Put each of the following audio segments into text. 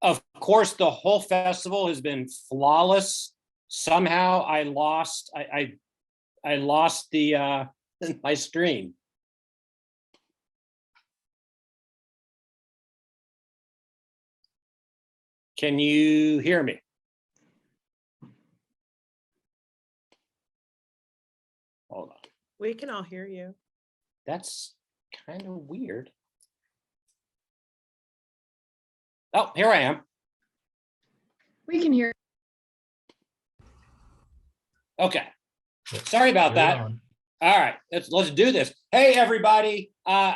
Of course, the whole festival has been flawless. Somehow I lost the my screen. Can you hear me? Hold on. We can all hear you. That's kind of weird. Oh, here I am. We can hear. Okay. Sorry about that. On. All right, let's do this. Hey, everybody. I'm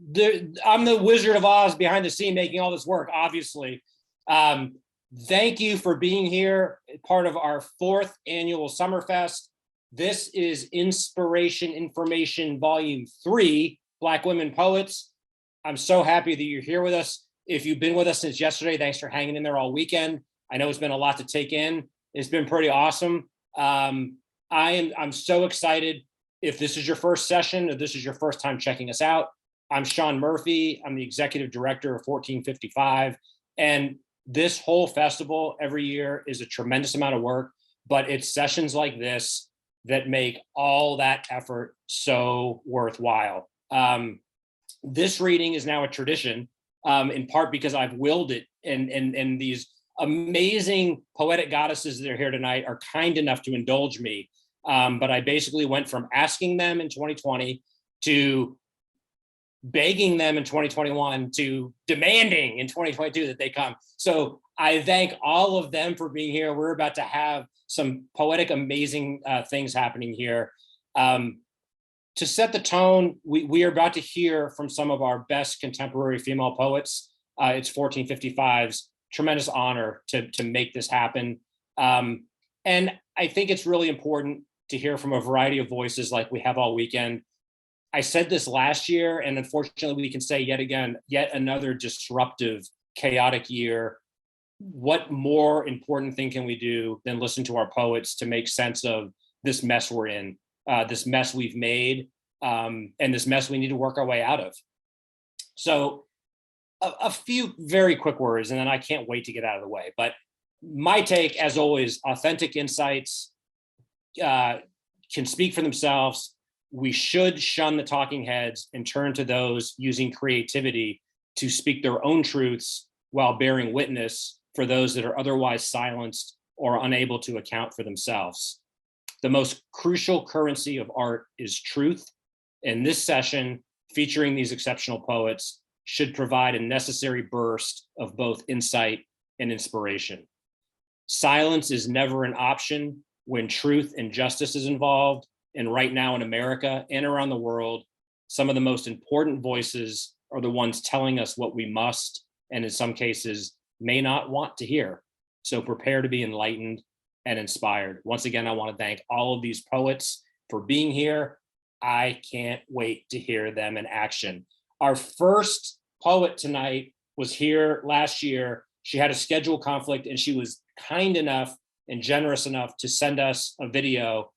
the Wizard of Oz behind the scene making all this work, obviously. Thank you for being here, part of our 4th annual SummerFest. This is Inspiration Information Volume 3, Black Women Poets. I'm so happy that you're here with us. If you've been with us since yesterday, thanks for hanging in there all weekend. I know it's been a lot to take in. It's been pretty awesome. I'm so excited. If this is your first session or this is your first time checking us out, I'm Sean Murphy. I'm the executive director of 1455. And this whole festival every year is a tremendous amount of work, but it's sessions like this that make all that effort so worthwhile. This reading is now a tradition, in part because I've willed it, and these amazing poetic goddesses that are here tonight are kind enough to indulge me. But I basically went from asking them in 2020 to begging them in 2021 to demanding in 2022 that they come. So I thank all of them for being here. We're about to have some poetic, amazing things happening here. To set the tone, we are about to hear from some of our best contemporary female poets. It's 1455's tremendous honor to make this happen. And I think it's really important to hear from a variety of voices like we have all weekend. I said this last year, and unfortunately we can say yet again, yet another disruptive, chaotic year. What more important thing can we do than listen to our poets to make sense of this mess we're in, this mess we've made, and this mess we need to work our way out of? So a few very quick words, and then I can't wait to get out of the way. But my take, as always, authentic insights can speak for themselves. We should shun the talking heads and turn to those using creativity to speak their own truths while bearing witness for those that are otherwise silenced or unable to account for themselves. The most crucial currency of art is truth, and this session, featuring these exceptional poets, should provide a necessary burst of both insight and inspiration. Silence is never an option when truth and justice is involved. And right now in America and around the world, some of the most important voices are the ones telling us what we must, and in some cases, may not want to hear. So prepare to be enlightened and inspired. Once again, I want to thank all of these poets for being here. I can't wait to hear them in action. Our first poet tonight was here last year. She had a schedule conflict, and she was kind enough and generous enough to send us a video.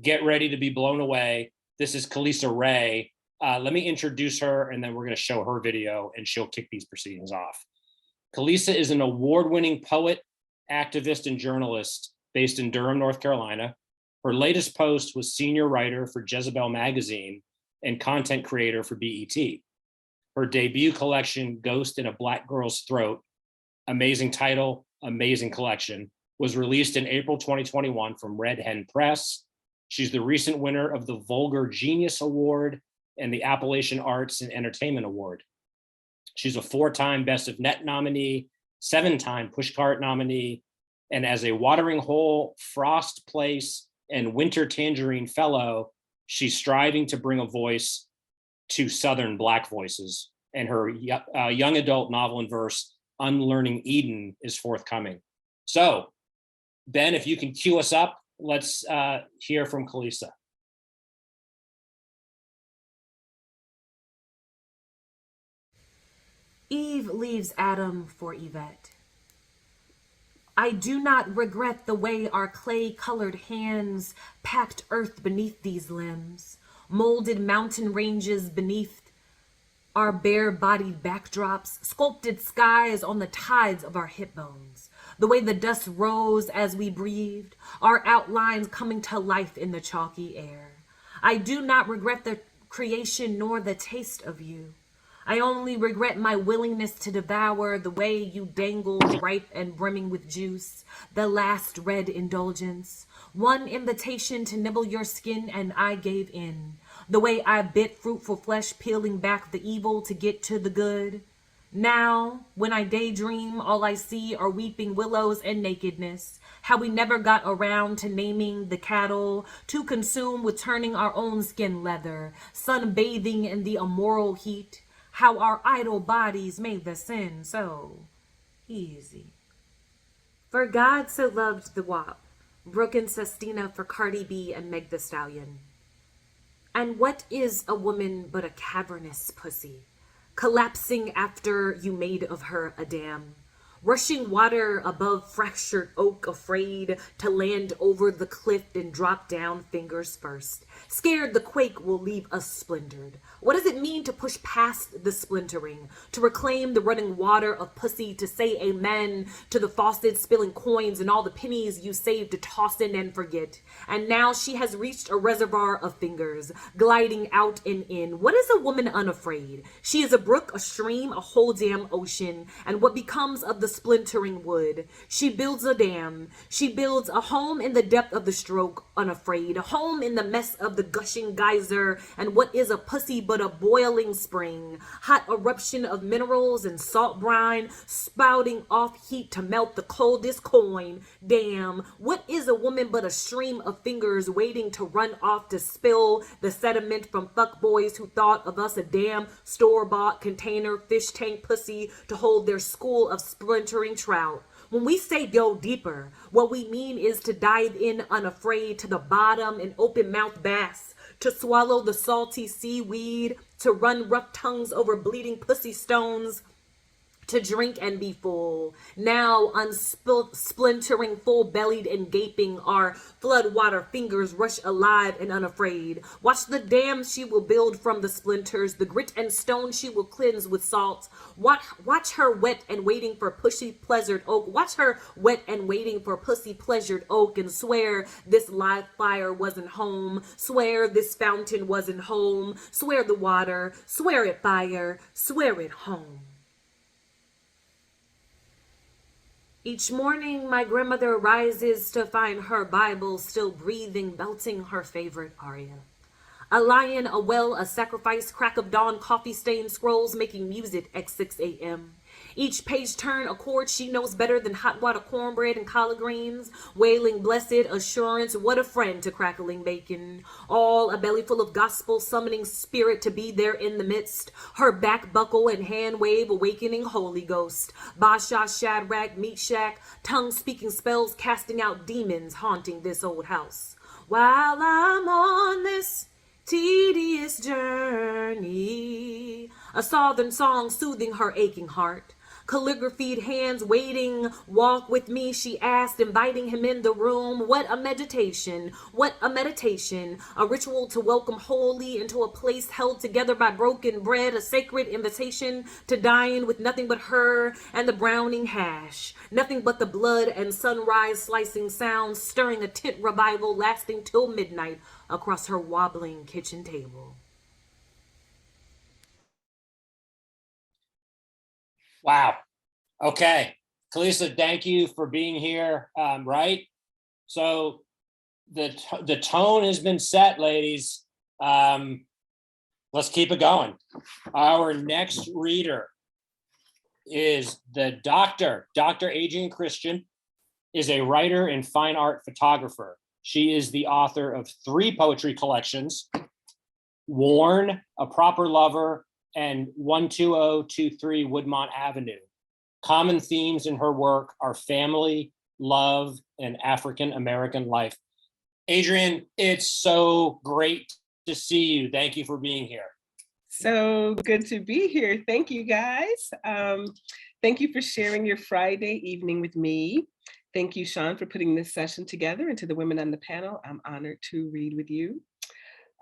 Get ready to be blown away. This is Kalisa Ray. Let me introduce her, and then we're going to show her video, and she'll kick these proceedings off. Kalisa is an award-winning poet, activist, and journalist based in Durham, North Carolina. Her latest post was senior writer for Jezebel magazine and content creator for BET. Her debut collection, Ghost in a Black Girl's Throat, amazing title, amazing collection, was released in April 2021 from Red Hen Press. She's the recent winner of the Vulgar Genius Award and the Appalachian Arts and Entertainment Award. She's a 4-time Best of Net nominee, 7-time Pushcart nominee, and as a Watering Hole, Frost Place, and Winter Tangerine Fellow, she's striving to bring a voice to Southern Black voices. And her young adult novel and verse, Unlearning Eden, is forthcoming. So, Ben, if you can cue us up, let's hear from Kalisa. Eve leaves Adam for Yvette. I do not regret the way our clay-colored hands packed earth beneath these limbs, molded mountain ranges beneath Our bare-bodied backdrops, sculpted skies on the tides of our hip bones. The way the dust rose as we breathed, our outlines coming to life in the chalky air. I do not regret the creation nor the taste of you. I only regret my willingness to devour the way you dangled ripe and brimming with juice, the last red indulgence. One invitation to nibble your skin and I gave in. The way I bit fruitful flesh, peeling back the evil to get to the good. Now, when I daydream, all I see are weeping willows and nakedness. How we never got around to naming the cattle, too consumed with turning our own skin leather, sunbathing in the immoral heat. How our idle bodies made the sin so easy. For God so loved the WAP, Brooke and Sestina for Cardi B and Meg Thee Stallion. And what is a woman but a cavernous pussy, collapsing after you made of her a dam? Rushing water above fractured oak, afraid to land over the cliff and drop down fingers first. Scared the quake will leave us splintered. What does it mean to push past the splintering? To reclaim the running water of pussy, to say amen to the faucet spilling coins and all the pennies you saved to toss in and forget. And now she has reached a reservoir of fingers, gliding out and in. What is a woman unafraid? She is a brook, a stream, a whole damn ocean. And what becomes of the splintering wood? She builds a dam. She builds a home in the depth of the stroke, unafraid. A home in the mess of the gushing geyser. And what is a pussy but a boiling spring? Hot eruption of minerals and salt brine, spouting off heat to melt the coldest coin. Damn, what is a woman but a stream of fingers waiting to run off to spill the sediment from fuckboys who thought of us a damn store-bought container fish tank pussy to hold their school of splintering trout? When we say go deeper, what we mean is to dive in unafraid to the bottom and open mouth bass, to swallow the salty seaweed, to run rough tongues over bleeding pussy stones, to drink and be full. Now splintering, full-bellied and gaping, our floodwater fingers rush alive and unafraid. Watch the dam she will build from the splinters, the grit and stone she will cleanse with salt. Watch her wet and waiting for pussy pleasured oak. Watch her wet and waiting for pussy pleasured oak, and swear this live fire wasn't home. Swear this fountain wasn't home. Swear the water. Swear it fire. Swear it home. Each morning, my grandmother rises to find her Bible still breathing, belting her favorite aria. A lion, a well, a sacrifice, crack of dawn, coffee-stained scrolls making music at 6 a.m. Each page turn a chord she knows better than hot water cornbread and collard greens, wailing blessed assurance, what a friend to crackling bacon. All a belly full of gospel, summoning spirit to be there in the midst. Her back buckle and hand wave, awakening Holy Ghost. Basha, Shadrach, Meshach, tongue speaking spells, casting out demons, haunting this old house. While I'm on this tedious journey, a southern song soothing her aching heart. Calligraphied hands waiting, walk with me, she asked, inviting him in the room. What a meditation, what a meditation, a ritual to welcome wholly into a place held together by broken bread, a sacred invitation to dine with nothing but her and the browning hash, nothing but the blood and sunrise slicing sounds, stirring a tent revival lasting till midnight across her wobbling kitchen table. Wow. Okay. Kalisa, thank you for being here. Right. So the tone has been set, ladies. Let's keep it going. Our next reader is the Dr. Adrienne Christian, is a writer and fine art photographer. She is the author of 3 poetry collections, Worn, A Proper Lover, and 12023 Woodmont Avenue. Common themes in her work are family, love, and African-American life. Adrienne, it's so great to see you. Thank you for being here. So good to be here. Thank you, guys. Thank you for sharing your Friday evening with me. Thank you, Sean, for putting this session together, and to the women on the panel. I'm honored to read with you.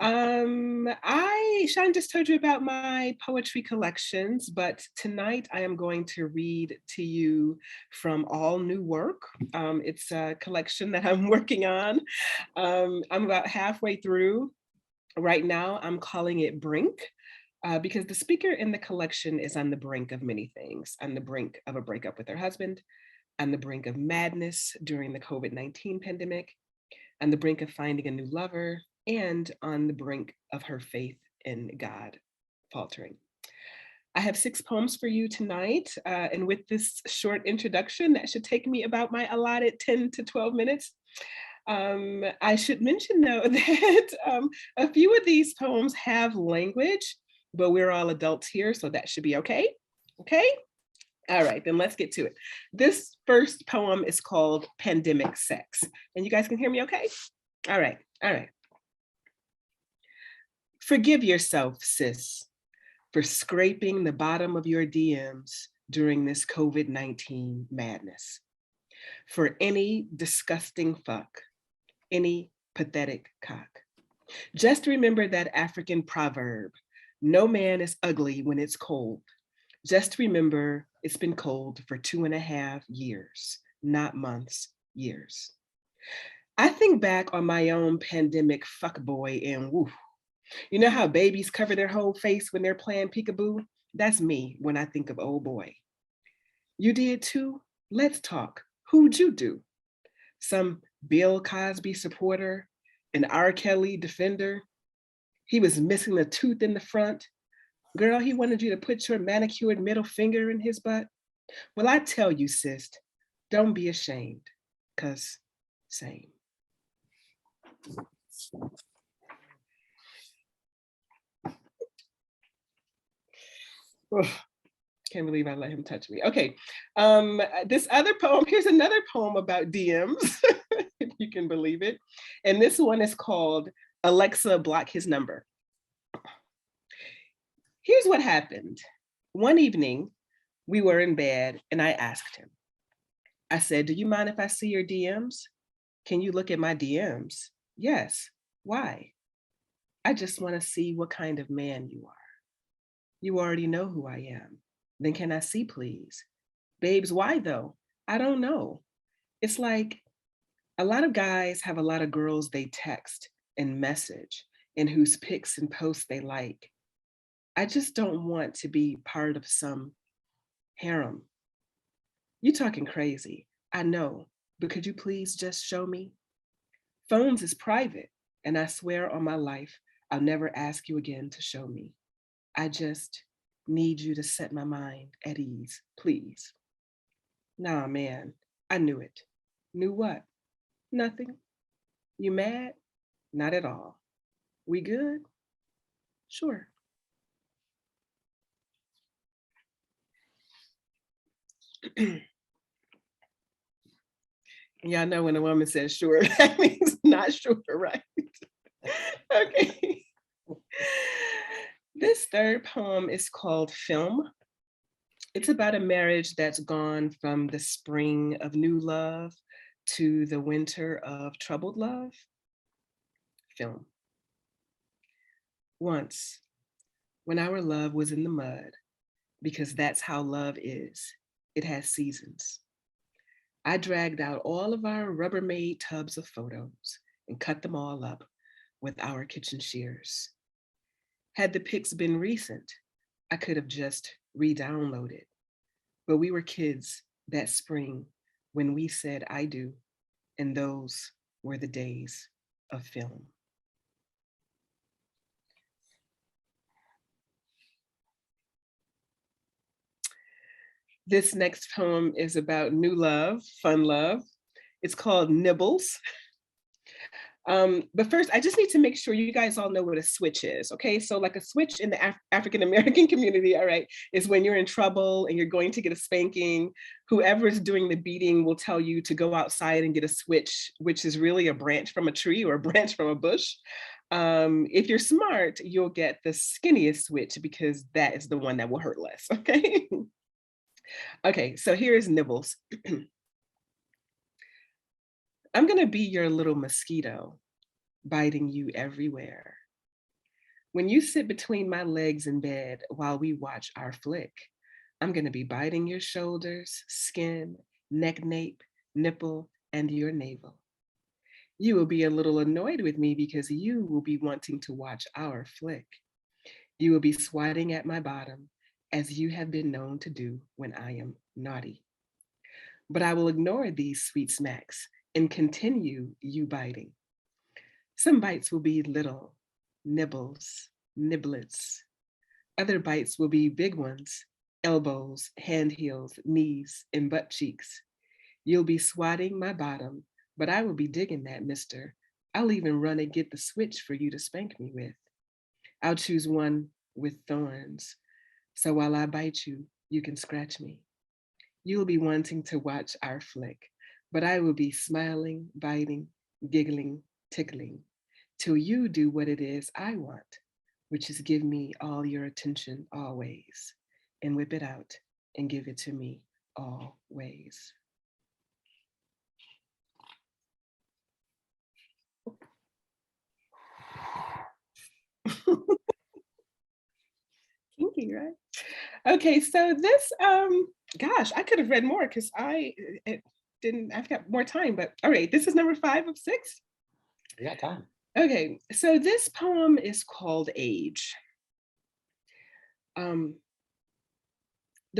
Sean just told you about my poetry collections, but tonight I am going to read to you from All New Work. It's a collection that I'm working on. I'm about halfway through. Right now, I'm calling it Brink, because the speaker in the collection is on the brink of many things, on the brink of a breakup with her husband, on the brink of madness during the COVID-19 pandemic, on the brink of finding a new lover, and on the brink of her faith in God faltering. I have 6 poems for you tonight, and with this short introduction, that should take me about my allotted 10 to 12 minutes. I should mention though that a few of these poems have language, but we're all adults here, so that should be okay. Okay? All right, then let's get to it. This first poem is called Pandemic Sex, and you guys can hear me okay? All right, all right. Forgive yourself, sis, for scraping the bottom of your DMs during this COVID-19 madness. For any disgusting fuck, any pathetic cock. Just remember that African proverb, no man is ugly when it's cold. Just remember it's been cold for 2.5 years, not months, years. I think back on my own pandemic fuckboy and woo. You know how babies cover their whole face when they're playing peekaboo? That's me when I think of old boy. You did too? Let's talk. Who'd you do? Some Bill Cosby supporter, an R. Kelly defender? He was missing a tooth in the front. Girl, he wanted you to put your manicured middle finger in his butt. Well, I tell you, sis, don't be ashamed, 'cause same. Ugh, can't believe I let him touch me. Okay, this other poem, here's another poem about DMs, if you can believe it. And this one is called Alexa, Block His Number. Here's what happened. One evening, we were in bed and I asked him, I said, do you mind if I see your DMs? Can you look at my DMs? Yes, why? I just wanna see what kind of man you are. You already know who I am. Then can I see, please? Babes, why though? I don't know. It's like a lot of guys have a lot of girls they text and message and whose pics and posts they like. I just don't want to be part of some harem. You talking crazy, I know, but could you please just show me? Phones is private, and I swear on my life, I'll never ask you again to show me. I just need you to set my mind at ease, please. Nah, man, I knew it. Knew what? Nothing. You mad? Not at all. We good? Sure. Y'all know when a woman says sure, that means not sure, right? Okay. This third poem is called Film. It's about a marriage that's gone from the spring of new love to the winter of troubled love. Film. Once, when our love was in the mud, because that's how love is, it has seasons. I dragged out all of our Rubbermaid tubs of photos and cut them all up with our kitchen shears. Had the pics been recent, I could have just re-downloaded. But we were kids that spring when we said I do, and those were the days of film. This next poem is about new love, fun love. It's called Nibbles. But first, I just need to make sure you guys all know what a switch is, okay? So like a switch in the African-American community, all right, is when you're in trouble and you're going to get a spanking, whoever is doing the beating will tell you to go outside and get a switch, which is really a branch from a tree or a branch from a bush. If you're smart, you'll get the skinniest switch because that is the one that will hurt less, okay? Okay, so here is Nibbles. I'm gonna be your little mosquito, biting you everywhere, When you sit between my legs in bed while we watch our flick, I'm going to be biting your shoulders, skin, neck nape, nipple, and your navel. You will be a little annoyed with me because you will be wanting to watch our flick. You will be swatting at my bottom, as you have been known to do when I am naughty. But I will ignore these sweet smacks and continue you biting. Some bites will be little, nibbles, niblets. Other bites will be big ones, elbows, hand heels, knees, and butt cheeks. You'll be swatting my bottom, but I will be digging that, mister. I'll even run and get the switch for you to spank me with. I'll choose one with thorns, so while I bite you, you can scratch me. You'll be wanting to watch our flick, but I will be smiling, biting, giggling, tickling, till you do what it is I want, which is give me all your attention always, and whip it out and give it to me always. Kinky, right? Okay, so this, gosh, I could have read more because I've got more time, but all right, this is number 5 of 6. You got time. Okay, so this poem is called Age. The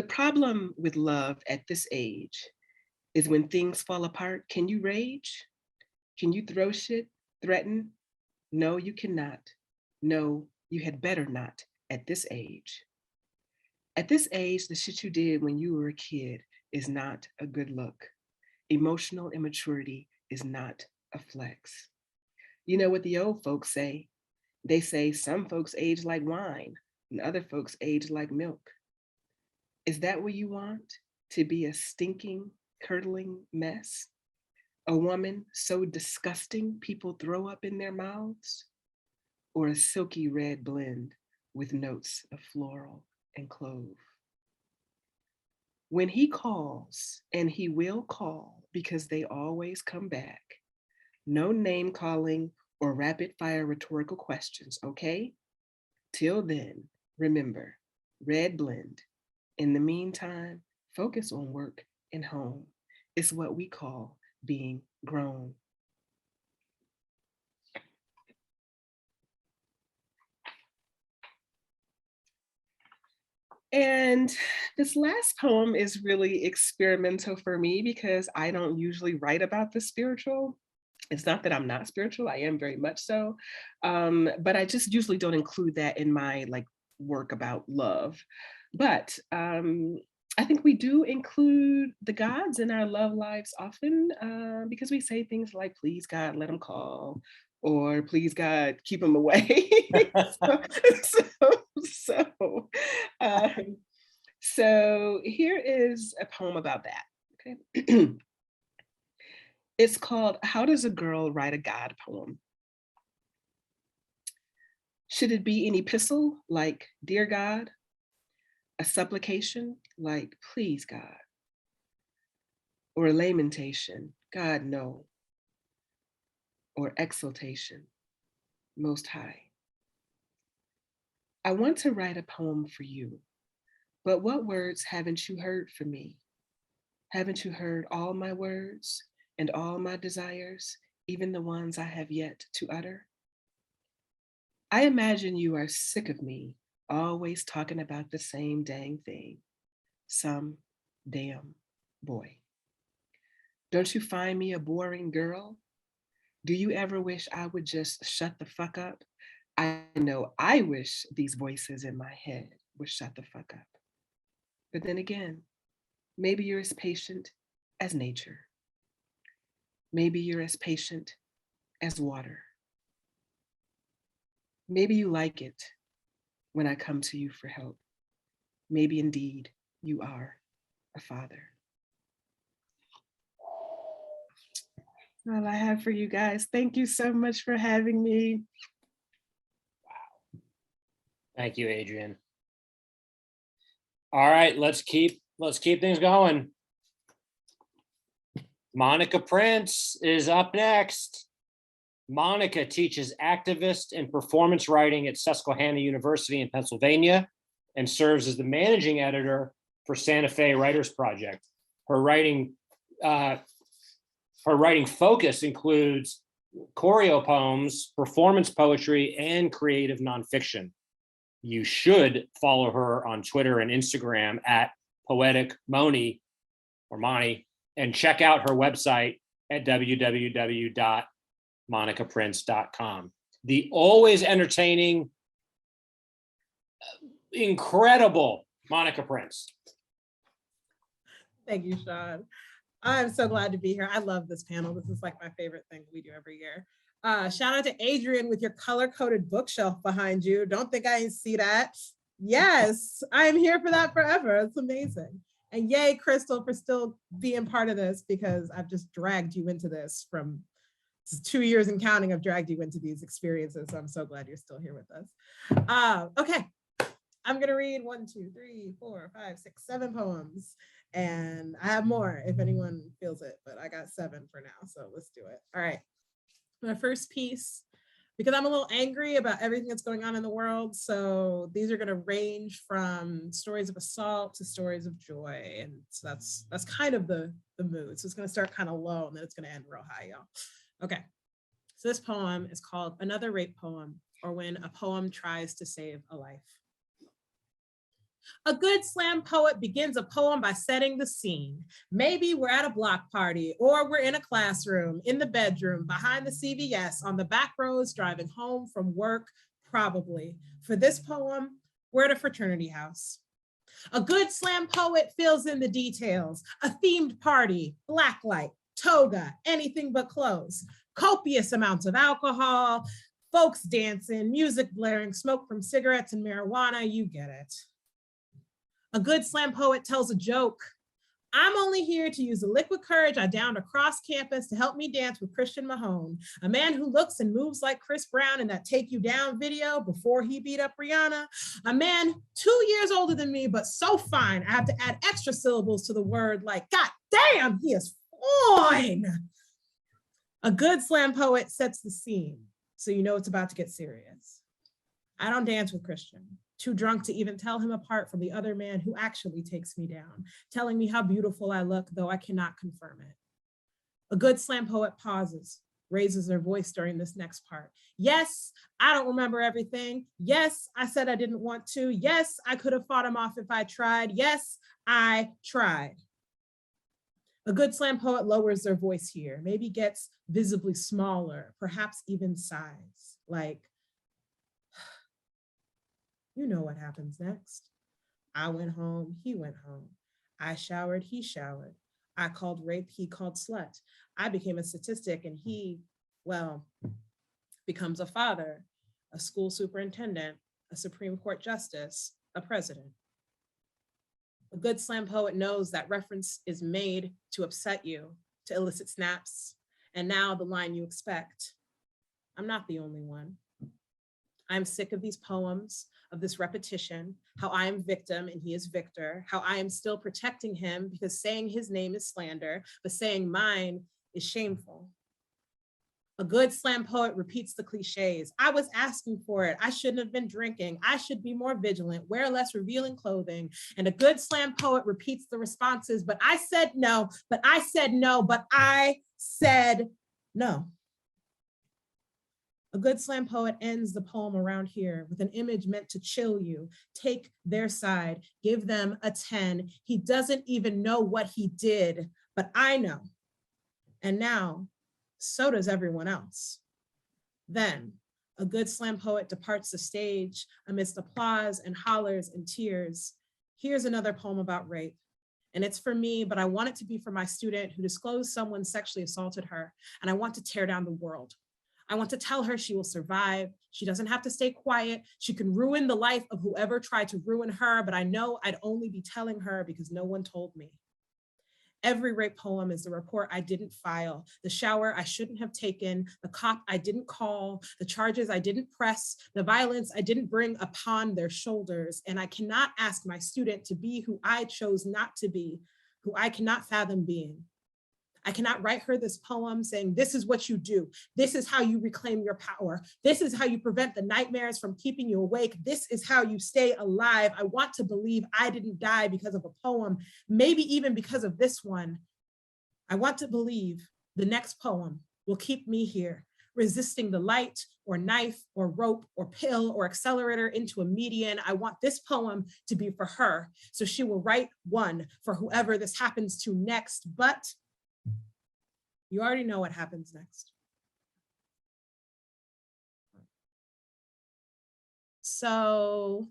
problem with love at this age is when things fall apart, can you rage? Can you throw shit, threaten? No, you cannot. No, you had better not at this age. At this age, the shit you did when you were a kid is not a good look. Emotional immaturity is not a flex. You know what the old folks say? They say some folks age like wine and other folks age like milk. Is that what you want? To be a stinking, curdling mess? A woman so disgusting people throw up in their mouths? Or a silky red blend with notes of floral and clove? When he calls, and he will call because they always come back, no name calling or rapid fire rhetorical questions, okay? Till then, remember, red blend. In the meantime, focus on work and home. It's what we call being grown. And this last poem is really experimental for me because I don't usually write about the spiritual. It's not that I'm not spiritual, I am very much so, but I just usually don't include that in my work about love. But I think we do include the gods in our love lives often because we say things like, please God, let them call, or please God, keep them away. so, so here is a poem about that. Okay. It's called How Does a Girl Write a God Poem? Should it be an epistle like, Dear God? A supplication like, please God? Or a lamentation, God, no? Or exultation, Most High? I want to write a poem for you, but what words haven't you heard from me? Haven't you heard all my words and all my desires, even the ones I have yet to utter? I imagine you are sick of me, always talking about the same dang thing. Some damn boy. Don't you find me a boring girl? Do you ever wish I would just shut the fuck up? I know I wish these voices in my head would shut the fuck up. But then again, maybe you're as patient as nature. Maybe you're as patient as water. Maybe you like it when I come to you for help. Maybe indeed you are a father. That's all I have for you guys. Thank you so much for having me. Wow. Thank you, Adrienne. All right, let's keep things going. Monica Prince is up next. Monica teaches activist and performance writing at Susquehanna University in Pennsylvania and serves as the managing editor for Santa Fe Writers Project. Her writing focus includes choreo poems, performance poetry, and creative nonfiction. You should follow her on Twitter and Instagram at poetic Moni or Moni, and check out her website at www.monicaprince.com. The always entertaining, incredible Monica Prince. Thank you, Sean. I'm so glad to be here. I love this panel. This is like my favorite thing we do every year. Shout out to Adrian with your color-coded bookshelf behind you. Don't think I didn't see that. Yes, I'm here for that forever. It's amazing. And yay, Crystal, for still being part of this, because I've just dragged you into this from 2 years and counting. I've dragged you into these experiences. So I'm so glad you're still here with us. Okay, I'm gonna read 1, 2, 3, 4, 5, 6, 7 poems. And I have more if anyone feels it, but I got 7 for now. So let's do it. All right. My first piece, because I'm a little angry about everything that's going on in the world. So these are going to range from stories of assault to stories of joy. And so that's kind of the mood. So it's going to start kind of low and then it's going to end real high, y'all. Okay. So this poem is called Another Rape Poem, or When a Poem Tries to Save a Life. A good slam poet begins a poem by setting the scene. Maybe we're at a block party, or we're in a classroom, in the bedroom, behind the CVS, on the back roads, driving home from work, probably. For this poem, we're at a fraternity house. A good slam poet fills in the details. A themed party, blacklight, toga, anything but clothes, copious amounts of alcohol, folks dancing, music blaring, smoke from cigarettes and marijuana, you get it. A good slam poet tells a joke. I'm only here to use the liquid courage I downed across campus to help me dance with Christian Mahone, a man who looks and moves like Chris Brown in that Take You Down video before he beat up Rihanna, a man 2 years older than me, but so fine, I have to add extra syllables to the word like, God damn, he is fine. A good slam poet sets the scene, so you know it's about to get serious. I don't dance with Christian. Too drunk to even tell him apart from the other man who actually takes me down, telling me how beautiful I look, though I cannot confirm it. A good slam poet pauses, raises their voice during this next part. Yes, I don't remember everything. Yes, I said I didn't want to. Yes, I could have fought him off if I tried. Yes, I tried. A good slam poet lowers their voice here, maybe gets visibly smaller, perhaps even sighs, like, you know what happens next. I went home, he went home. I showered, he showered. I called rape, he called slut. I became a statistic and he, well, becomes a father, a school superintendent, a Supreme Court justice, a president. A good slam poet knows that reference is made to upset you, to elicit snaps, and now the line you expect. I'm not the only one. I'm sick of these poems, of this repetition, how I am victim and he is victor, how I am still protecting him because saying his name is slander, but saying mine is shameful. A good slam poet repeats the cliches. I was asking for it. I shouldn't have been drinking. I should be more vigilant, wear less revealing clothing. And a good slam poet repeats the responses, but I said no, but I said no, but I said no. A good slam poet ends the poem around here with an image meant to chill you, take their side, give them a 10. He doesn't even know what he did, but I know. And now, so does everyone else. Then, a good slam poet departs the stage amidst applause and hollers and tears. Here's another poem about rape. And it's for me, but I want it to be for my student who disclosed someone sexually assaulted her, and I want to tear down the world. I want to tell her she will survive. She doesn't have to stay quiet. She can ruin the life of whoever tried to ruin her, but I know I'd only be telling her because no one told me. Every rape poem is the report I didn't file, the shower I shouldn't have taken, the cop I didn't call, the charges I didn't press, the violence I didn't bring upon their shoulders. And I cannot ask my student to be who I chose not to be, who I cannot fathom being. I cannot write her this poem saying, this is what you do. This is how you reclaim your power. This is how you prevent the nightmares from keeping you awake. This is how you stay alive. I want to believe I didn't die because of a poem, maybe even because of this one. I want to believe the next poem will keep me here, resisting the light or knife or rope or pill or accelerator into a median. I want this poem to be for her, so she will write one for whoever this happens to next. But you already know what happens next. So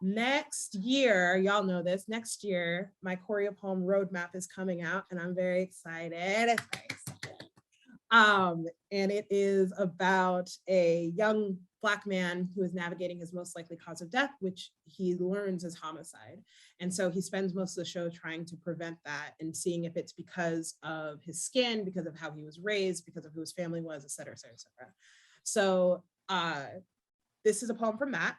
next year, y'all know this, next year, my choreo poem roadmap is coming out and I'm very excited. It's very exciting. And it is about a young Black man who is navigating his most likely cause of death, which he learns is homicide. And so he spends most of the show trying to prevent that and seeing if it's because of his skin, because of how he was raised, because of who his family was, et cetera, et cetera, et cetera. So this is a poem from Matt.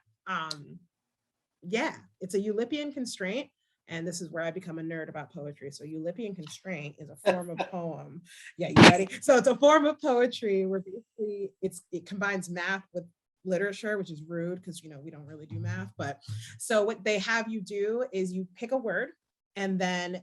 Yeah, it's a Eulipian constraint. And this is where I become a nerd about poetry. So Eulipian constraint is a form of poem. Yeah, you ready? So it's a form of poetry where basically it combines math with literature, which is rude because we don't really do math. But so what they have you do is you pick a word, and then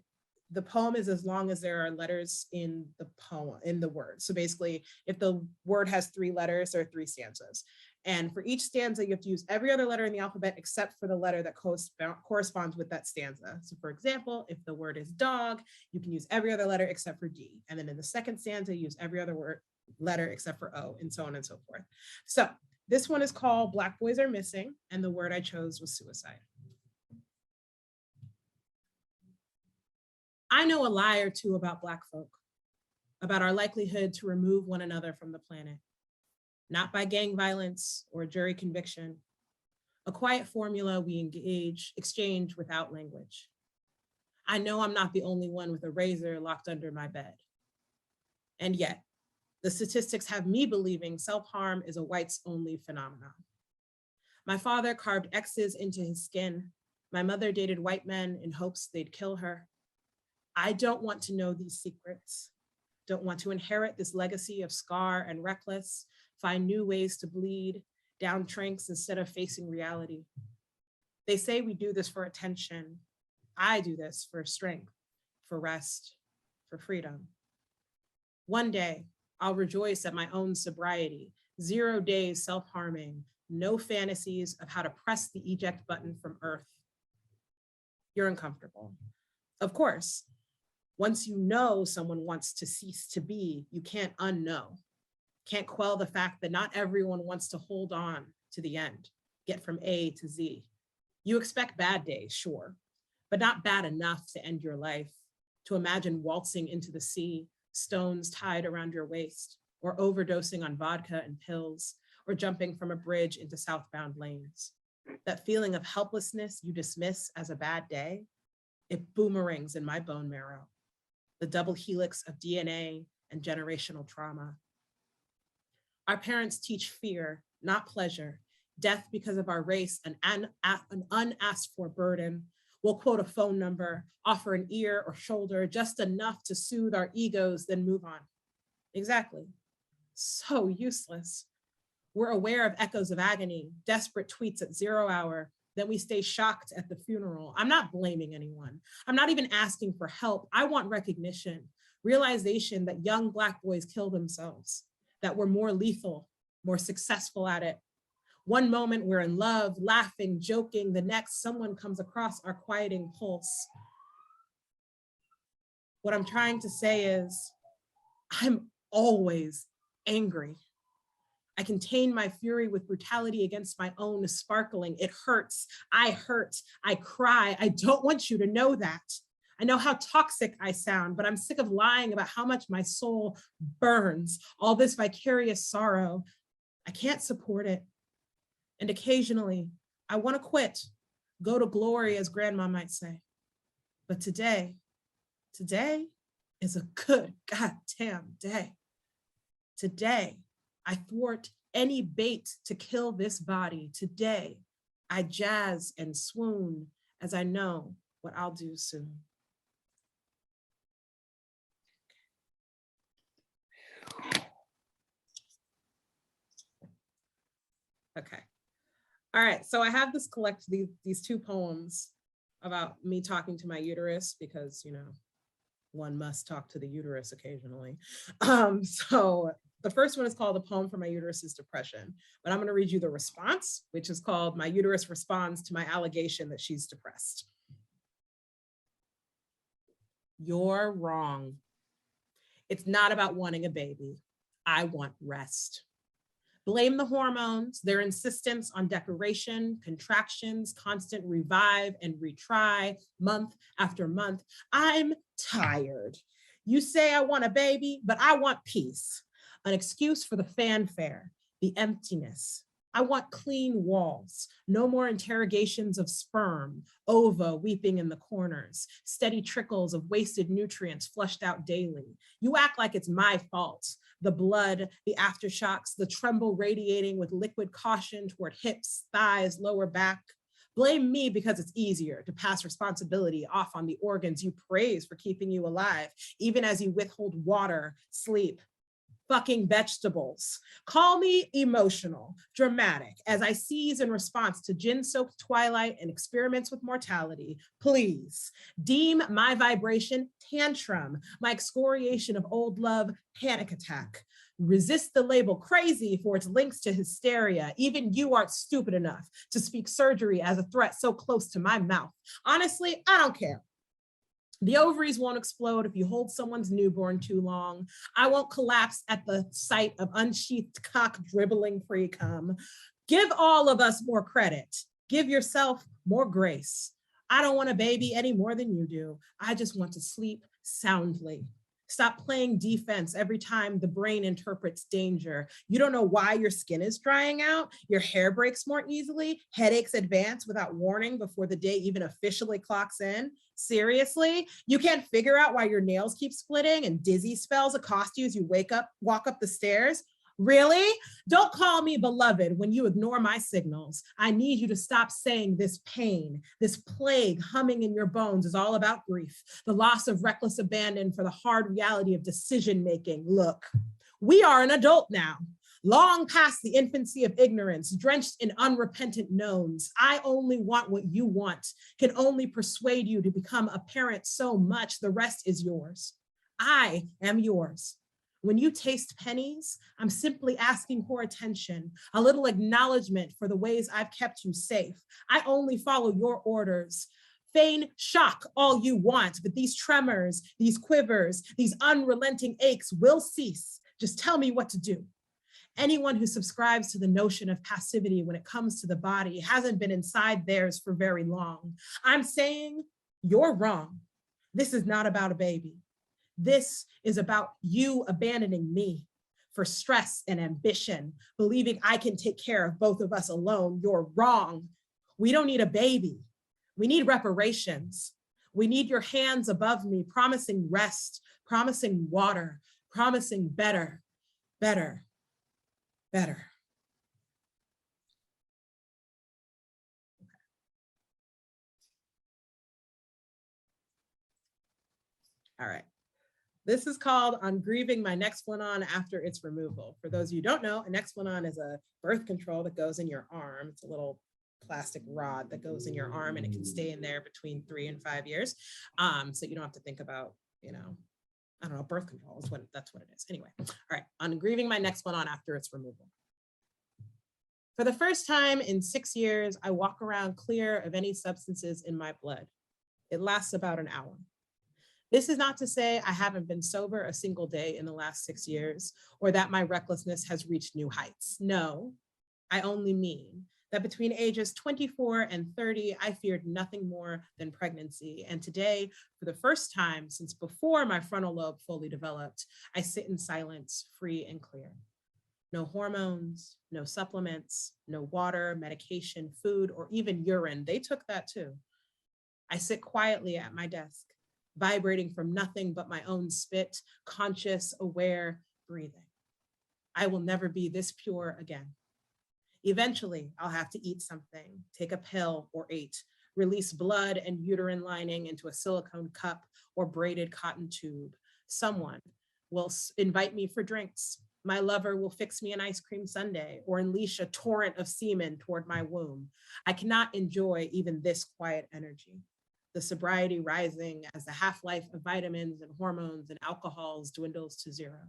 the poem is as long as there are letters in the poem, in the word. So basically, if the word has 3 letters, there are 3 stanzas. And for each stanza, you have to use every other letter in the alphabet except for the letter that corresponds with that stanza. So for example, if the word is dog, you can use every other letter except for D. And then in the second stanza, use every other letter except for O, and so on and so forth. So this one is called Black Boys Are Missing, and the word I chose was suicide. I know a lie or two about Black folk, about our likelihood to remove one another from the planet. Not by gang violence or jury conviction, a quiet formula we exchange without language. I know I'm not the only one with a razor locked under my bed. And yet, the statistics have me believing self-harm is a whites-only phenomenon. My father carved X's into his skin. My mother dated white men in hopes they'd kill her. I don't want to know these secrets. Don't want to inherit this legacy of scar and reckless, find new ways to bleed, down tranks instead of facing reality. They say we do this for attention. I do this for strength, for rest, for freedom. One day, I'll rejoice at my own sobriety, 0 days self-harming, no fantasies of how to press the eject button from Earth. You're uncomfortable. Of course, once you know someone wants to cease to be, you can't unknow. Can't quell the fact that not everyone wants to hold on to the end, get from A to Z. You expect bad days, sure, but not bad enough to end your life, to imagine waltzing into the sea, stones tied around your waist, or overdosing on vodka and pills, or jumping from a bridge into southbound lanes. That feeling of helplessness you dismiss as a bad day, it boomerangs in my bone marrow, the double helix of DNA and generational trauma. Our parents teach fear, not pleasure, death because of our race, an unasked for burden. We'll quote a phone number, offer an ear or shoulder, just enough to soothe our egos, then move on. Exactly. So useless. We're aware of echoes of agony, desperate tweets at 0 hour, then we stay shocked at the funeral. I'm not blaming anyone. I'm not even asking for help. I want recognition, realization that young Black boys kill themselves, that we're more lethal, more successful at it. One moment we're in love, laughing, joking. The next, someone comes across our quieting pulse. What I'm trying to say is, I'm always angry. I contain my fury with brutality against my own sparkling. It hurts, I hurt, I cry. I don't want you to know that. I know how toxic I sound, but I'm sick of lying about how much my soul burns, all this vicarious sorrow. I can't support it. And occasionally, I want to quit, go to glory, as grandma might say. But today is a good goddamn day. Today, I thwart any bait to kill this body. Today, I jazz and swoon as I know what I'll do soon. Okay. All right. So I have this these two poems about me talking to my uterus because, you know, one must talk to the uterus occasionally. So the first one is called The Poem for My Uterus's Depression, but I'm going to read you the response, which is called My Uterus Responds to My Allegation That She's Depressed. You're wrong. It's not about wanting a baby. I want rest. Blame the hormones, their insistence on decoration, contractions, constant revive and retry, month after month. I'm tired. You say I want a baby, but I want peace. An excuse for the fanfare, the emptiness. I want clean walls, no more interrogations of sperm, ova weeping in the corners, steady trickles of wasted nutrients flushed out daily. You act like it's my fault. The blood, the aftershocks, the tremble radiating with liquid caution toward hips, thighs, lower back. Blame me because it's easier to pass responsibility off on the organs you praise for keeping you alive, even as you withhold water, sleep, fucking vegetables. Call me emotional, dramatic, as I seize in response to gin-soaked twilight and experiments with mortality. Please deem my vibration tantrum, my excoriation of old love, panic attack. Resist the label crazy for its links to hysteria. Even you aren't stupid enough to speak surgery as a threat so close to my mouth. Honestly, I don't care. The ovaries won't explode if you hold someone's newborn too long. I won't collapse at the sight of unsheathed cock dribbling pre-cum. Give all of us more credit. Give yourself more grace. I don't want a baby any more than you do. I just want to sleep soundly. Stop playing defense every time the brain interprets danger. You don't know why your skin is drying out. Your hair breaks more easily. Headaches advance without warning before the day even officially clocks in. Seriously? You can't figure out why your nails keep splitting and dizzy spells accost you as you walk up the stairs? Really? Don't call me beloved when you ignore my signals. I need you to stop saying this pain, this plague humming in your bones is all about grief, the loss of reckless abandon for the hard reality of decision-making. Look, we are an adult now, long past the infancy of ignorance, drenched in unrepentant knowns. I only want what you want, can only persuade you to become a parent so much, the rest is yours. I am yours. When you taste pennies, I'm simply asking for attention, a little acknowledgement for the ways I've kept you safe. I only follow your orders. Feign shock all you want, but these tremors, these quivers, these unrelenting aches will cease. Just tell me what to do. Anyone who subscribes to the notion of passivity when it comes to the body hasn't been inside theirs for very long. I'm saying you're wrong. This is not about a baby. This is about you abandoning me for stress and ambition, believing I can take care of both of us alone. You're wrong. We don't need a baby. We need reparations. We need your hands above me, promising rest, promising water, promising better, better, better. All right. This is called On Grieving My Nexplanon After Its Removal. For those of you who don't know, a Nexplanon is a birth control that goes in your arm. It's a little plastic rod that goes in your arm and it can stay in there between 3 and 5 years. So you don't have to think about, you know, I don't know, birth control is what, that's what it is. Anyway, all right, On Grieving My Nexplanon After Its Removal. For the first time in 6 years, I walk around clear of any substances in my blood. It lasts about an hour. This is not to say I haven't been sober a single day in the last 6 years, or that my recklessness has reached new heights. No, I only mean that between ages 24 and 30, I feared nothing more than pregnancy. And today, for the first time since before my frontal lobe fully developed, I sit in silence, free and clear. No hormones, no supplements, no water, medication, food, or even urine. They took that too. I sit quietly at my desk, vibrating from nothing but my own spit, conscious, aware, breathing. I will never be this pure again. Eventually, I'll have to eat something, take a pill or 8, release blood and uterine lining into a silicone cup or braided cotton tube. Someone will invite me for drinks. My lover will fix me an ice cream sundae or unleash a torrent of semen toward my womb. I cannot enjoy even this quiet energy. The sobriety rising as the half-life of vitamins and hormones and alcohols dwindles to zero.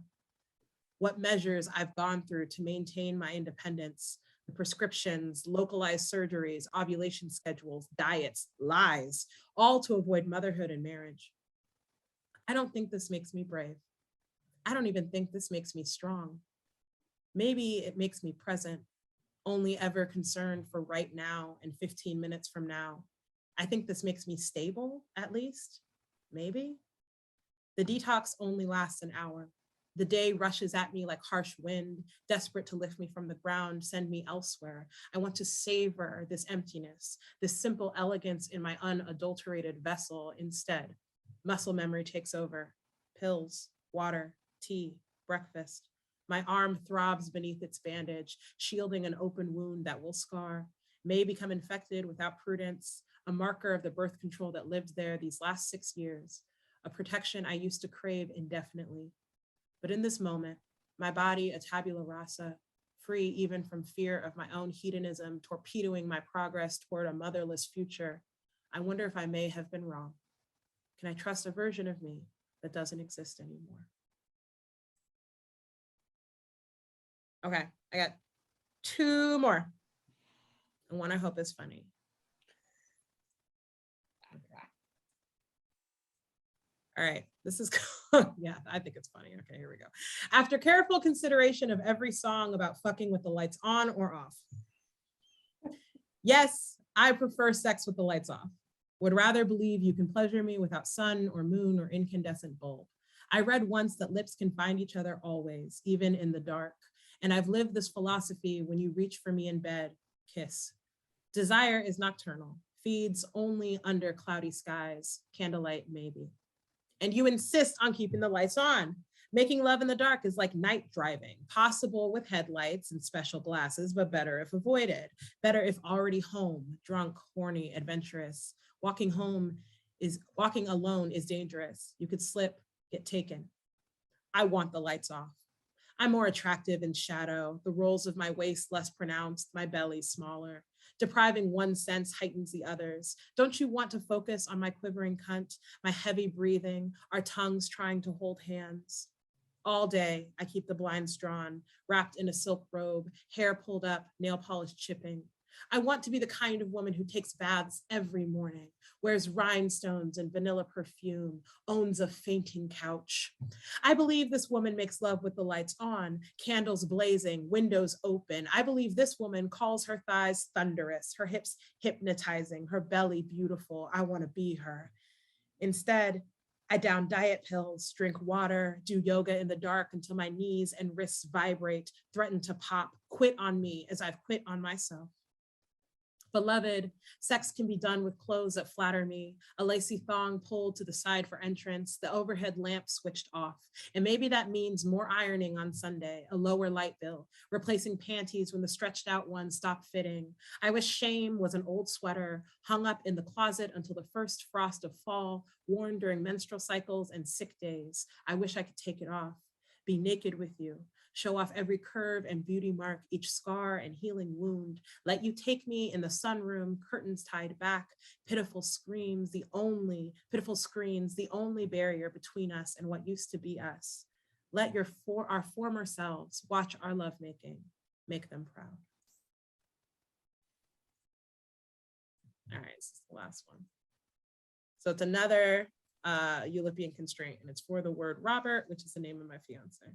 What measures I've gone through to maintain my independence, the prescriptions, localized surgeries, ovulation schedules, diets, lies, all to avoid motherhood and marriage. I don't think this makes me brave. I don't even think this makes me strong. Maybe it makes me present, only ever concerned for right now and 15 minutes from now. I think this makes me stable, at least, maybe. The detox only lasts an hour. The day rushes at me like harsh wind, desperate to lift me from the ground, send me elsewhere. I want to savor this emptiness, this simple elegance in my unadulterated vessel. Instead, muscle memory takes over. Pills, water, tea, breakfast. My arm throbs beneath its bandage, shielding an open wound that will scar, may become infected without prudence, a marker of the birth control that lived there these last 6 years, a protection I used to crave indefinitely. But in this moment, my body a tabula rasa, free even from fear of my own hedonism torpedoing my progress toward a motherless future, I wonder if I may have been wrong. Can I trust a version of me that doesn't exist anymore? Okay, I got 2 more. And one I hope is funny. Okay. All right, this is, yeah, I think it's funny. Okay, here we go. After careful consideration of every song about fucking with the lights on or off. Yes, I prefer sex with the lights off. Would rather believe you can pleasure me without sun or moon or incandescent bulb. I read once that lips can find each other always, even in the dark. And I've lived this philosophy: when you reach for me in bed, kiss. Desire is nocturnal, feeds only under cloudy skies, candlelight maybe. And you insist on keeping the lights on. Making love in the dark is like night driving, possible with headlights and special glasses, but better if avoided. Better if already home, drunk, horny, adventurous. Walking alone is dangerous. You could slip, get taken. I want the lights off. I'm more attractive in shadow, the rolls of my waist less pronounced, my belly smaller. Depriving one sense heightens the others. Don't you want to focus on my quivering cunt, my heavy breathing, our tongues trying to hold hands? All day, I keep the blinds drawn, wrapped in a silk robe, hair pulled up, nail polish chipping. I want to be the kind of woman who takes baths every morning, wears rhinestones and vanilla perfume, owns a fainting couch. I believe this woman makes love with the lights on, candles blazing, windows open. I believe this woman calls her thighs thunderous, her hips hypnotizing, her belly beautiful. I want to be her. Instead, I down diet pills, drink water, do yoga in the dark until my knees and wrists vibrate, threaten to pop, quit on me as I've quit on myself. Beloved, sex can be done with clothes that flatter me, a lacy thong pulled to the side for entrance, the overhead lamp switched off. And maybe that means more ironing on Sunday, a lower light bill, replacing panties when the stretched out ones stop fitting. I wish shame was an old sweater hung up in the closet until the first frost of fall, worn during menstrual cycles and sick days. I wish I could take it off, be naked with you, show off every curve and beauty mark, each scar and healing wound. Let you take me in the sunroom, curtains tied back, pitiful screens, the only barrier between us and what used to be us. Let our former selves watch our lovemaking, make them proud. All right, this is the last one. So it's another Eulipian constraint, and it's for the word Robert, which is the name of my fiance.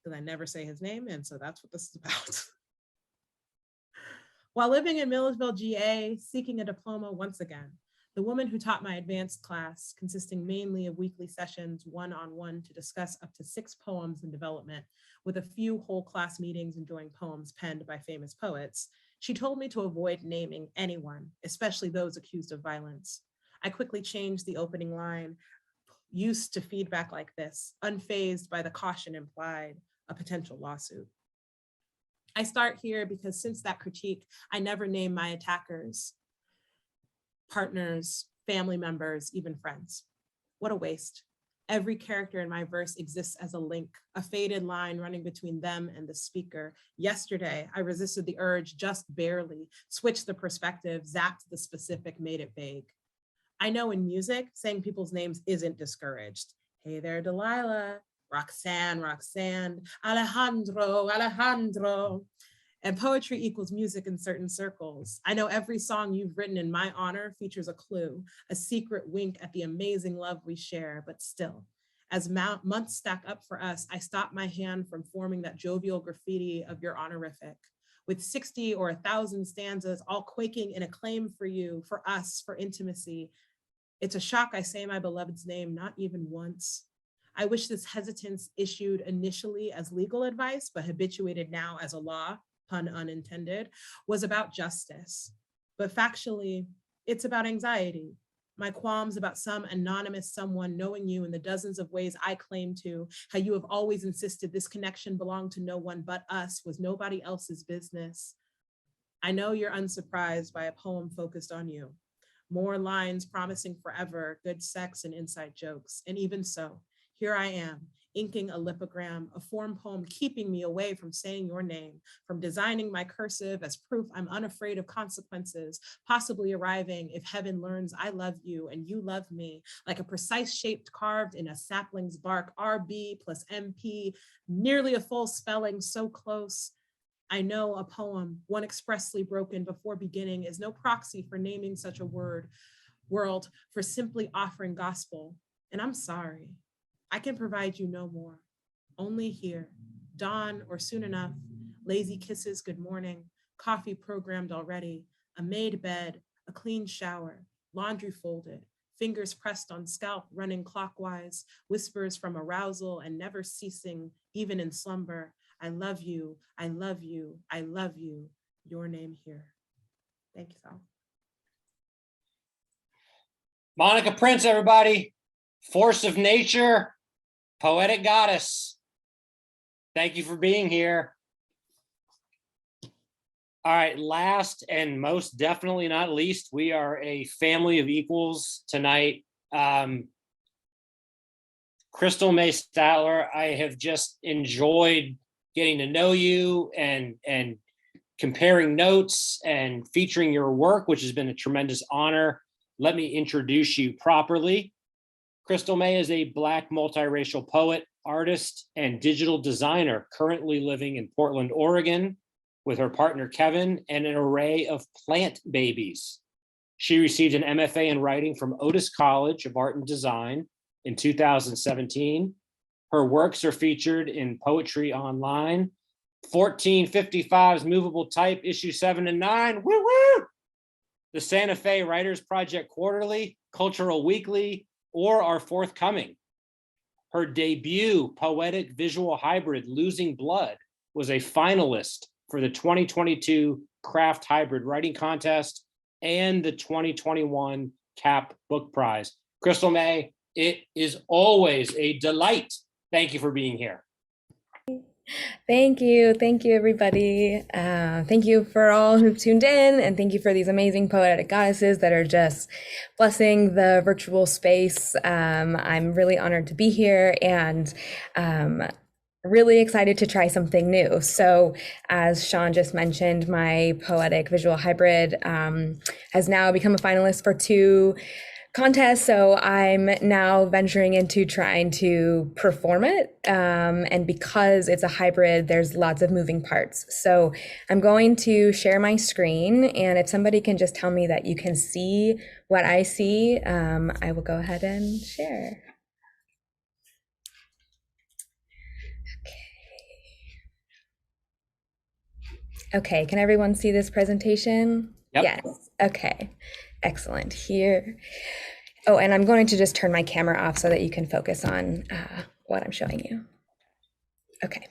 Because I never say his name, and so that's what this is about. While living in Millersville, GA, seeking a diploma once again, the woman who taught my advanced class, consisting mainly of weekly sessions one-on-one to discuss up to 6 poems in development, with a few whole class meetings enjoying poems penned by famous poets, she told me to avoid naming anyone, especially those accused of violence. I quickly changed the opening line, used to feedback like this, unfazed by the caution implied, a potential lawsuit. I start here because since that critique, I never name my attackers, partners, family members, even friends. What a waste. Every character in my verse exists as a link, a faded line running between them and the speaker. Yesterday, I resisted the urge just barely, switched the perspective, zapped the specific, made it vague. I know in music, saying people's names isn't discouraged. Hey there, Delilah, Roxanne, Roxanne, Alejandro, Alejandro. And poetry equals music in certain circles. I know every song you've written in my honor features a clue, a secret wink at the amazing love we share, but still, as months stack up for us, I stop my hand from forming that jovial graffiti of your honorific. With 60 or 1,000 stanzas, all quaking in acclaim for you, for us, for intimacy. It's a shock I say my beloved's name not even once. I wish this hesitance issued initially as legal advice, but habituated now as a law, pun unintended, was about justice. But factually, it's about anxiety. My qualms about some anonymous someone knowing you in the dozens of ways I claim to, how you have always insisted this connection belonged to no one but us, was nobody else's business. I know you're unsurprised by a poem focused on you. More lines promising forever, good sex and inside jokes. And even so, here I am, inking a lipogram, a form poem keeping me away from saying your name, from designing my cursive as proof I'm unafraid of consequences, possibly arriving if heaven learns I love you and you love me, like a precise shape carved in a sapling's bark, RB plus MP, nearly a full spelling, so close. I know a poem, one expressly broken before beginning, is no proxy for naming such a world, for simply offering gospel. And I'm sorry. I can provide you no more, only here, dawn or soon enough, lazy kisses, good morning, coffee programmed already, a made bed, a clean shower, laundry folded, fingers pressed on scalp running clockwise, whispers from arousal and never ceasing, even in slumber. I love you, I love you, I love you, your name here. Thank you, Sal. Monica Prince, everybody. Force of nature, poetic goddess. Thank you for being here. All right, last and most definitely not least, we are a family of equals tonight. Crystal May Statler, I have just enjoyed getting to know you and comparing notes and featuring your work, which has been a tremendous honor. Let me introduce you properly. Crystal May is a Black multiracial poet, artist, and digital designer currently living in Portland, Oregon, with her partner Kevin and an array of plant babies. She received an MFA in writing from Otis College of Art and Design in 2017. Her works are featured in Poetry Online, 1455's Movable Type, issue 7 and 9, woo woo! The Santa Fe Writers Project Quarterly, Cultural Weekly, or are forthcoming. Her debut poetic visual hybrid, Losing Blood, was a finalist for the 2022 Craft Hybrid Writing Contest and the 2021 CAP Book Prize. Crystal May, it is always a delight. Thank you for being here. Thank you, everybody. Thank you for all who've tuned in, and thank you for these amazing poetic goddesses that are just blessing the virtual space. I'm really honored to be here and really excited to try something new. So as Sean just mentioned, my poetic visual hybrid has now become a finalist for 2 contests, so I'm now venturing into trying to perform it, and because it's a hybrid, there's lots of moving parts. So I'm going to share my screen, and if somebody can just tell me that you can see what I see, I will go ahead and share. Okay, can everyone see this presentation? Yep. Yes, okay, excellent. Here. Oh, and I'm going to just turn my camera off so that you can focus on what I'm showing you. Okay.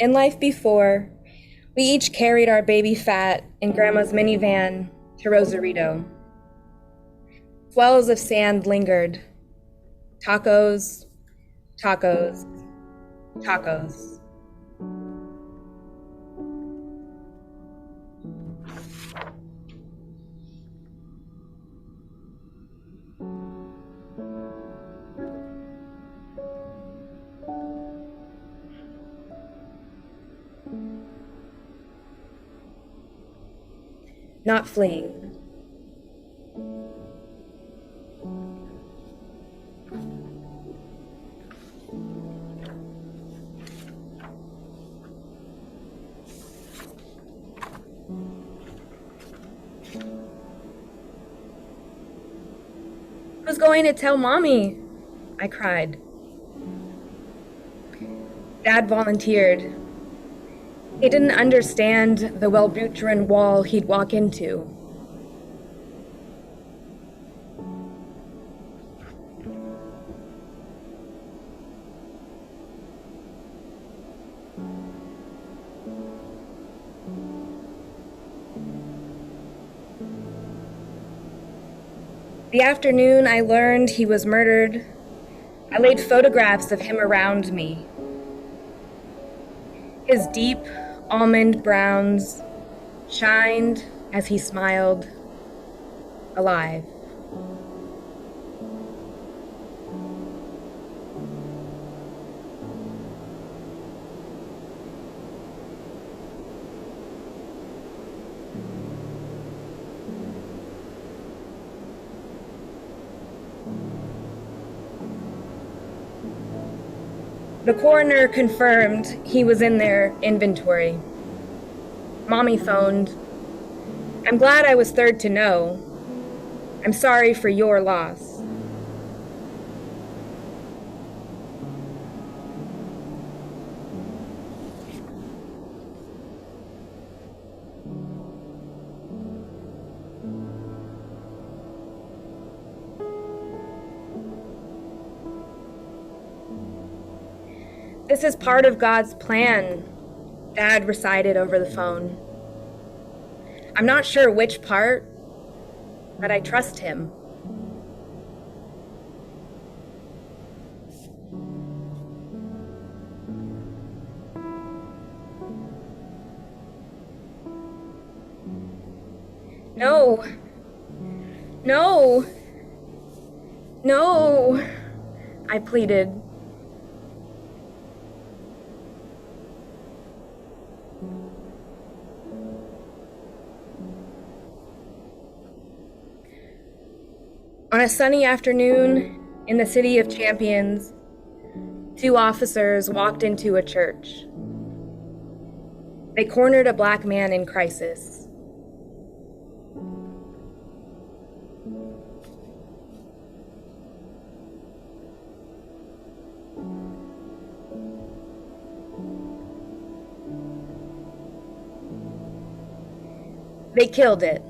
In life before, We each carried our baby Fat in Grandma's minivan to Rosarito. Swells of sand lingered. Tacos, tacos, tacos. Not fleeing. Who's going to tell Mommy? I cried. Dad volunteered. He didn't understand the Wellbutrin wall he'd walk into. The afternoon I learned he was murdered, I laid photographs of him around me. His deep almond browns shined as he smiled, alive. The coroner confirmed he was in their inventory. Mommy phoned. I'm glad I was third to know. I'm sorry for your loss. This is part of God's plan, Dad recited over the phone. I'm not sure which part, but I trust him. No, no, no, I pleaded. On a sunny afternoon in the City of Champions, 2 officers walked into a church. They cornered a Black man in crisis. They killed it.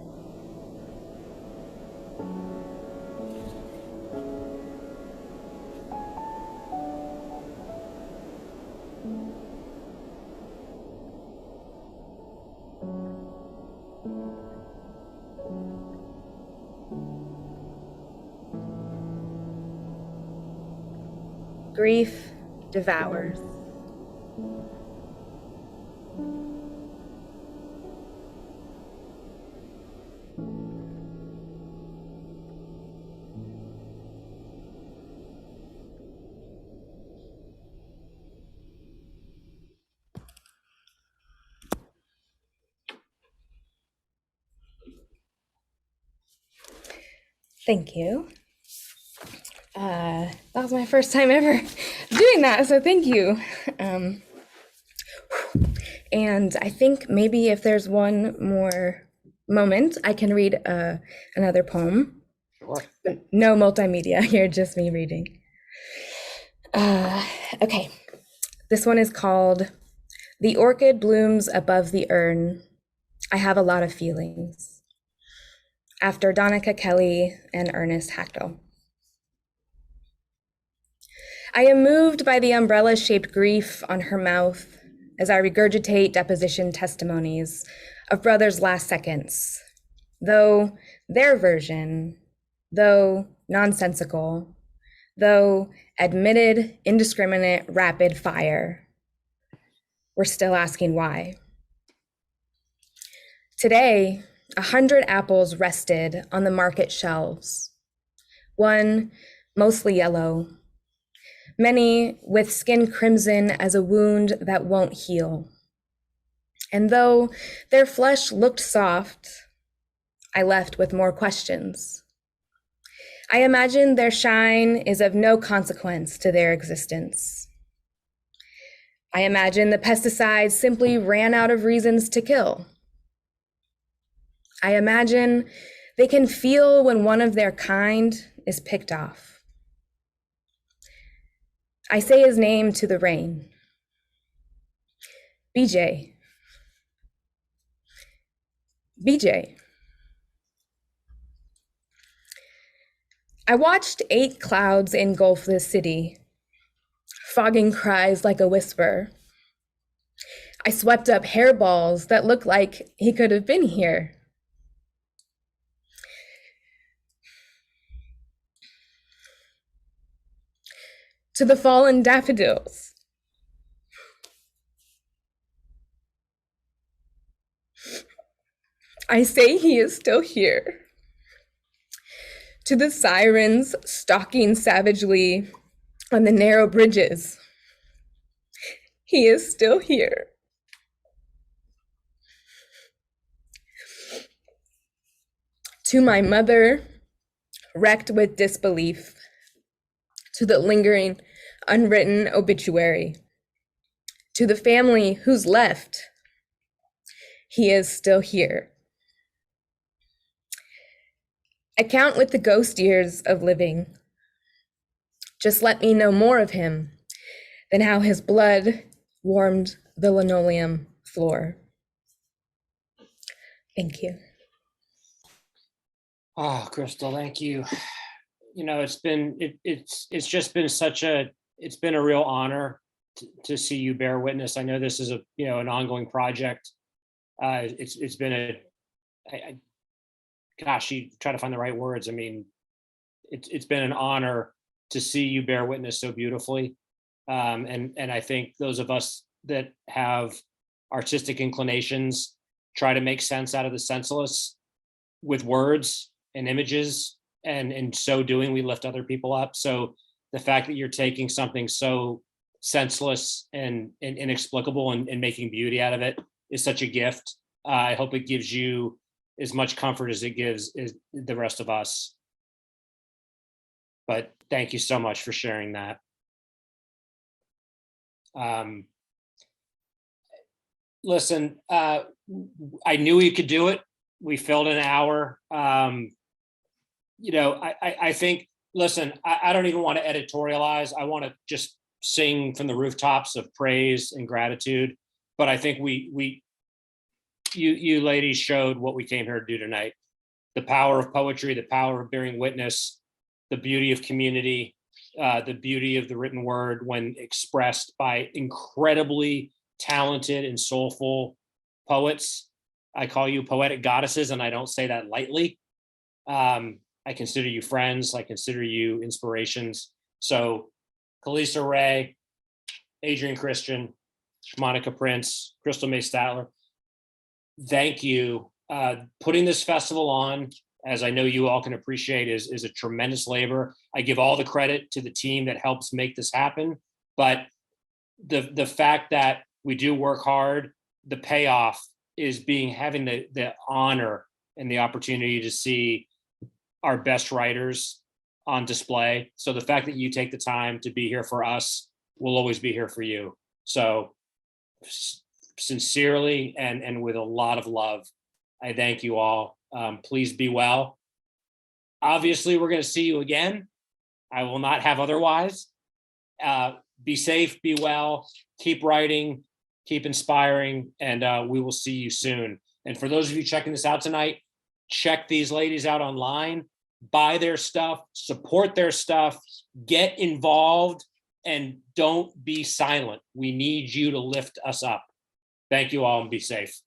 Grief devours. Thank you. That was my first time ever doing that, so thank you. And I think maybe if there's one more moment, I can read another poem. Sure. No multimedia here, just me reading. Okay, this one is called The Orchid Blooms Above the Urn. I Have a Lot of Feelings, after Donica Kelly and Ernest Hackdell. I am moved by the umbrella-shaped grief on her mouth, as I regurgitate deposition testimonies of brothers' last seconds, though their version, though nonsensical, though admitted indiscriminate rapid fire, we're still asking why. Today, 100 apples rested on the market shelves, one mostly yellow, many with skin crimson as a wound that won't heal. And though their flesh looked soft, I left with more questions. I imagine their shine is of no consequence to their existence. I imagine the pesticides simply ran out of reasons to kill. I imagine they can feel when one of their kind is picked off. I say his name to the rain. BJ. BJ. I watched 8 clouds engulf the city, fogging cries like a whisper. I swept up hairballs that looked like he could have been here. To the fallen daffodils. I say he is still here. To the sirens stalking savagely on the narrow bridges. He is still here. To my mother, wrecked with disbelief. To the lingering, unwritten obituary. To the family who's left, he is still here. I count with the ghost years of living. Just let me know more of him than how his blood warmed the linoleum floor. Thank you. Oh, Crystal, thank you. You know, it's just been it's been a real honor to see you bear witness. I know this is an ongoing project. It's been gosh, you try to find the right words. I mean, it's been an honor to see you bear witness so beautifully. And I think those of us that have artistic inclinations try to make sense out of the senseless with words and images. And in so doing, we lift other people up. So the fact that you're taking something so senseless and inexplicable and making beauty out of it is such a gift. I hope it gives you as much comfort as it gives the rest of us. But thank you so much for sharing that. Listen, I knew we could do it. We filled an hour. I think, listen, I don't even want to editorialize. I want to just sing from the rooftops of praise and gratitude. But I think you ladies showed what we came here to do tonight. The power of poetry, the power of bearing witness, the beauty of community, the beauty of the written word when expressed by incredibly talented and soulful poets. I call you poetic goddesses, and I don't say that lightly. I consider you friends. I consider you inspirations. So Kalisa Ray, Adrian Christian, Monica Prince, Crystal May Statler, thank you. Putting this festival on, as I know you all can appreciate, is a tremendous labor. I give all the credit to the team that helps make this happen. But the fact that we do work hard, the payoff is having the honor and the opportunity to see our best writers on display. So the fact that you take the time to be here for us, we'll always be here for you. So sincerely and with a lot of love, I thank you all. Please be well. Obviously, we're going to see you again. I will not have otherwise. Be safe, be well, keep writing, keep inspiring, and we will see you soon. And for those of you checking this out tonight, check these ladies out online, buy their stuff, support their stuff, get involved, and don't be silent. We need you to lift us up. Thank you all and be safe.